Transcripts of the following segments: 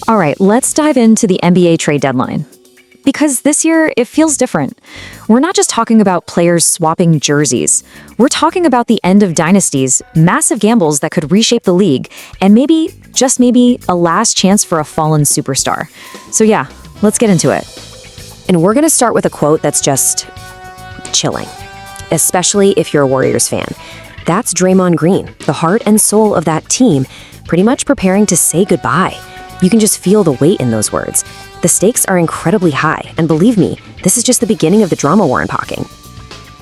All right, let's dive into the NBA trade deadline. Because this year, it feels different. We're not just talking about players swapping jerseys. We're talking about the end of dynasties, massive gambles that could reshape the league, and maybe, just maybe, a last chance for a fallen superstar. So yeah, let's get into it. And we're going to start with a quote that's just chilling, especially if you're a Warriors fan. That's Draymond Green, the heart and soul of that team, pretty much preparing to say goodbye. You can just feel the weight in those words. The stakes are incredibly high, and believe me, this is just the beginning of the drama we're unpacking.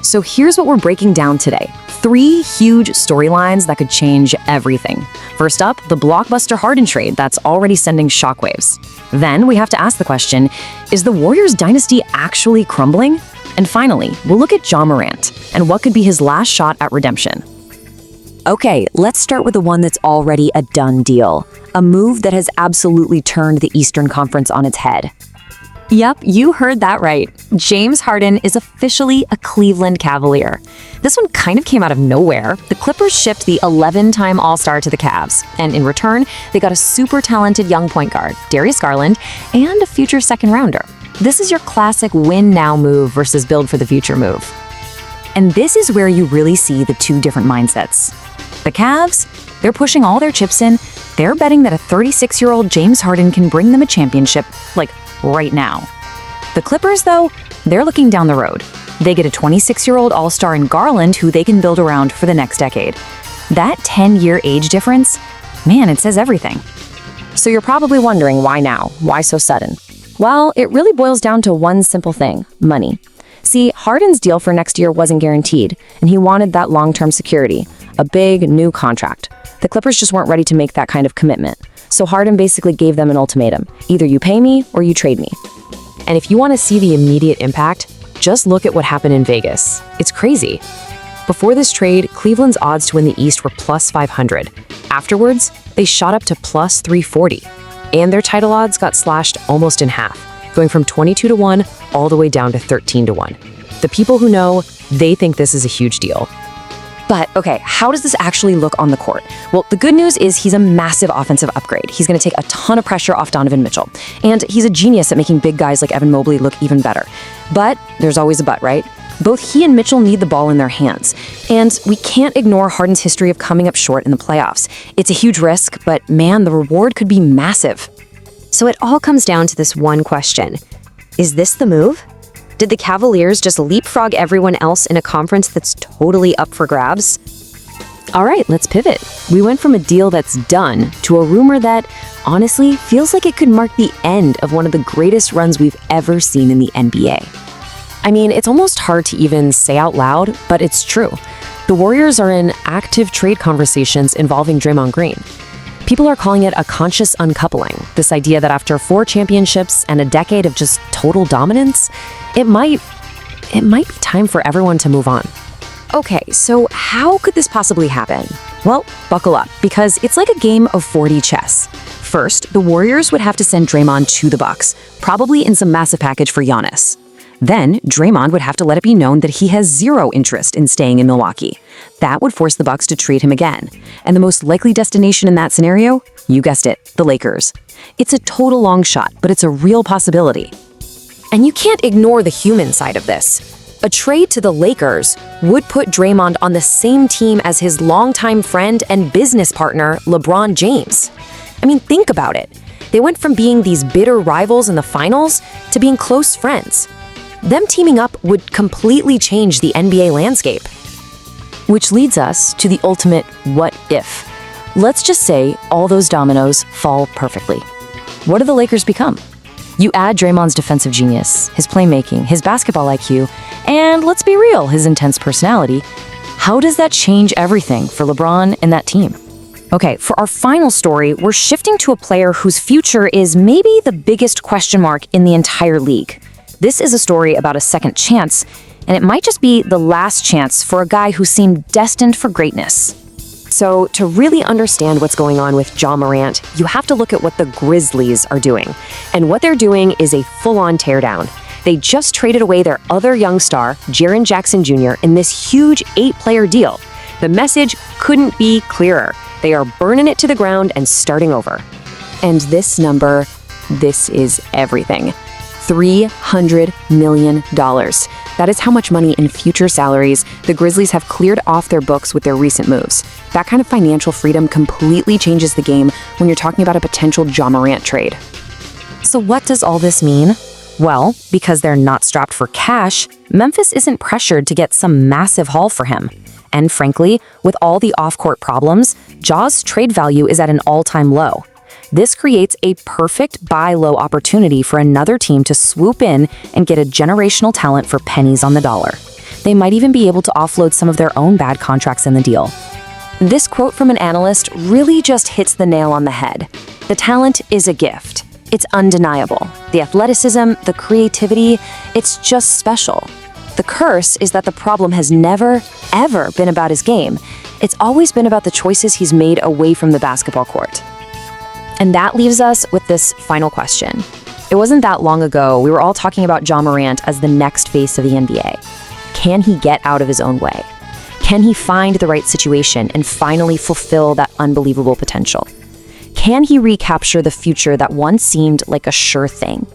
So here's what we're breaking down today. 3 huge storylines that could change everything. First up, the blockbuster Harden trade that's already sending shockwaves. Then we have to ask the question, is the Warriors dynasty actually crumbling? And finally, we'll look at Ja Morant and what could be his last shot at redemption. Okay, let's start with the one that's already a done deal. A move that has absolutely turned the Eastern Conference on its head. Yep, you heard that right. James Harden is officially a Cleveland Cavalier. This one kind of came out of nowhere. The Clippers shipped the 11-time All-Star to the Cavs, and in return, they got a super talented young point guard, Darius Garland, and a future second-rounder. This is your classic win-now move versus build-for-the-future move. And this is where you really see the 2 different mindsets. The Cavs, they're pushing all their chips in. They're betting that a 36-year-old James Harden can bring them a championship, like, right now. The Clippers, though, they're looking down the road. They get a 26-year-old All-Star in Garland who they can build around for the next decade. That 10-year age difference, man, it says everything. So you're probably wondering, why now? Why so sudden? Well, it really boils down to one simple thing: money. See, Harden's deal for next year wasn't guaranteed, and he wanted that long-term security, a big, new contract. The Clippers just weren't ready to make that kind of commitment. So Harden basically gave them an ultimatum. Either you pay me or you trade me. And if you want to see the immediate impact, just look at what happened in Vegas. It's crazy. Before this trade, Cleveland's odds to win the East were plus 500. Afterwards, they shot up to plus 340. And their title odds got slashed almost in half, going from 22-1 all the way down to 13-1. The people who know, they think this is a huge deal. But, okay, how does this actually look on the court? Well, the good news is he's a massive offensive upgrade. He's going to take a ton of pressure off Donovan Mitchell. And he's a genius at making big guys like Evan Mobley look even better. But there's always a but, right? Both he and Mitchell need the ball in their hands. And we can't ignore Harden's history of coming up short in the playoffs. It's a huge risk, but man, the reward could be massive. So it all comes down to this one question. Is this the move? Did the Cavaliers just leapfrog everyone else in a conference that's totally up for grabs? All right, let's pivot. We went from a deal that's done to a rumor that, honestly, feels like it could mark the end of one of the greatest runs we've ever seen in the NBA. I mean, it's almost hard to even say out loud, but it's true. The Warriors are in active trade conversations involving Draymond Green. People are calling it a conscious uncoupling, this idea that after 4 championships and a decade of just total dominance, it might be time for everyone to move on. Okay, so how could this possibly happen? Well, buckle up, because it's like a game of 4D chess. First, the Warriors would have to send Draymond to the Bucks, probably in some massive package for Giannis. Then, Draymond would have to let it be known that he has 0 interest in staying in Milwaukee. That would force the Bucks to trade him again. And the most likely destination in that scenario? You guessed it, the Lakers. It's a total long shot, but it's a real possibility. And you can't ignore the human side of this. A trade to the Lakers would put Draymond on the same team as his longtime friend and business partner, LeBron James. I mean, think about it. They went from being these bitter rivals in the finals to being close friends. Them teaming up would completely change the NBA landscape. Which leads us to the ultimate what if. Let's just say all those dominoes fall perfectly. What do the Lakers become? You add Draymond's defensive genius, his playmaking, his basketball IQ, and let's be real, his intense personality. How does that change everything for LeBron and that team? Okay, for our final story, we're shifting to a player whose future is maybe the biggest question mark in the entire league. This is a story about a second chance, and it might just be the last chance for a guy who seemed destined for greatness. So, to really understand what's going on with Ja Morant, you have to look at what the Grizzlies are doing. And what they're doing is a full-on teardown. They just traded away their other young star, Jaren Jackson Jr., in this huge 8-player deal. The message couldn't be clearer. They are burning it to the ground and starting over. And this number, this is everything. $300 million. That is how much money in future salaries the Grizzlies have cleared off their books with their recent moves. That kind of financial freedom completely changes the game when you're talking about a potential Ja Morant trade. So what does all this mean? Well, because they're not strapped for cash, Memphis isn't pressured to get some massive haul for him. And frankly, with all the off-court problems, Ja's trade value is at an all-time low. This creates a perfect buy low opportunity for another team to swoop in and get a generational talent for pennies on the dollar. They might even be able to offload some of their own bad contracts in the deal. This quote from an analyst really just hits the nail on the head. The talent is a gift. It's undeniable. The athleticism, the creativity, it's just special. The curse is that the problem has never, ever been about his game. It's always been about the choices he's made away from the basketball court. And that leaves us with this final question. It wasn't that long ago we were all talking about Ja Morant as the next face of the NBA. Can he get out of his own way? Can he find the right situation and finally fulfill that unbelievable potential? Can he recapture the future that once seemed like a sure thing?